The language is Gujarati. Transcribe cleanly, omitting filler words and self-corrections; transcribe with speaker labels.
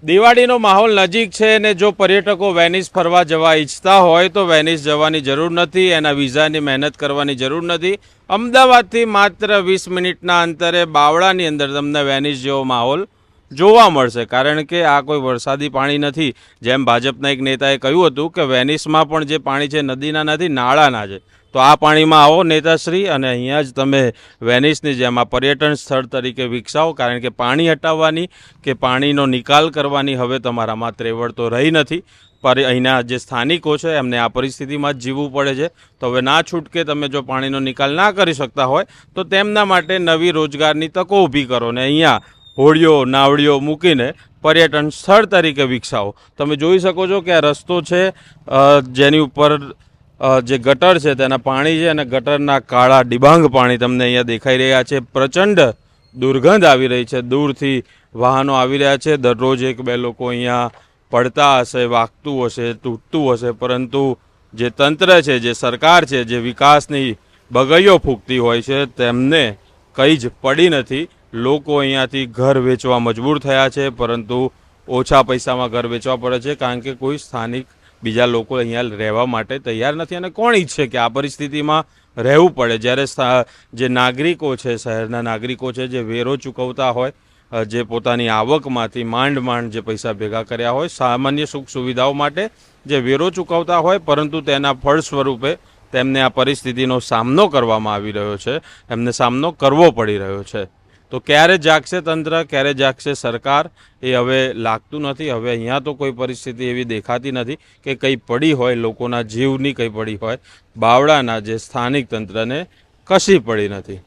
Speaker 1: દિવાળીનો માહોલ નજીક છે અને જો પર્યટકો વેનિસ ફરવા જવા ઈચ્છતા હોય તો વેનિસ જવાની જરૂર નથી, એના વિઝાની મહેનત કરવાની જરૂર નથી। અમદાવાદથી માત્ર 20 મિનિટના અંતરે બાવળાની અંદર તમને વેનિસ જેવો માહોલ જોવા મળશે, કારણ કે આ કોઈ વરસાદી પાણી નથી। જેમ ભાજપના એક નેતાએ કહ્યું હતું કે વેનિસમાં પણ જે પાણી છે નદીના નથી, નાળાના છે। તો આ પાણીમાં આવો નેતાશ્રી, અને અહીંયા જ તમે વેનિસની જેમ આ પર્યટન સ્થળ તરીકે વિકસાવો, કારણ કે પાણી હટાવવાની કે પાણીનો નિકાલ કરવાની હવે તમારામાં ત્રેવડ તો રહી નથી। પર અહીંના જે સ્થાનિકો છે એમને આ પરિસ્થિતિમાં જ જીવવું પડે છે। તો હવે ના છૂટકે તમે જો પાણીનો નિકાલ ના કરી શકતા હોય તો તેમના માટે નવી રોજગારની તકો ઊભી કરો ને અહીંયા હોડીઓ નાવડીઓ મૂકીને પર્યટન સ્થળ તરીકે વિકસાવો। તમે જોઈ શકો છો કે આ રસ્તો છે જેની ઉપર જે ગટર છે તેના પાણી છે અને ગટરના કાળા ડિબાંગ પાણી તમને અહીંયા દેખાઈ રહ્યા છે। પ્રચંડ દુર્ગંધ આવી રહી છે, દૂરથી વાહનો આવી રહ્યા છે। દરરોજ 1-2 લોકો અહીંયા પડતા હશે, વાગતું હશે, તૂટતું હશે, પરંતુ જે તંત્ર છે, જે સરકાર છે, જે વિકાસની બગડીઓ ફૂંકતી હોય છે તેમને કંઈ જ પડી નથી। લોકો અહીંયાથી ઘર વેચવા મજબૂર થયા છે, પરંતુ ઓછા પૈસામાં ઘર વેચવા પડે છે, કારણ કે કોઈ સ્થાનિક બીજા લોકો અહીંયા રહેવા માટે તૈયાર નથી। અને કોણ ઈચ્છે કે આ પરિસ્થિતિમાં રહેવું પડે, જ્યારે જે નાગરિકો છે, શહેરના નાગરિકો છે, જે વેરો ચૂકવતા હોય, જે પોતાની આવકમાંથી માંડ જે પૈસા ભેગા કર્યા હોય સામાન્ય સુખ સુવિધાઓ માટે જે વેરો ચૂકવતા હોય, પરંતુ તેના ફળ સ્વરૂપે તેમને આ પરિસ્થિતિનો સામનો કરવામાં આવી રહ્યો છે, એમને સામનો કરવો પડી રહ્યો છે। તો ક્યારે જાગશે તંત્ર, ક્યારે જાગશે સરકાર, એ હવે લાગતું નથી। હવે અહીંયા તો કોઈ પરિસ્થિતિ એવી દેખાતી નથી કે કંઈ પડી હોય, લોકોના જીવની કંઈ પડી હોય। બાવળાના જે સ્થાનિક તંત્રને કશી પડી નથી।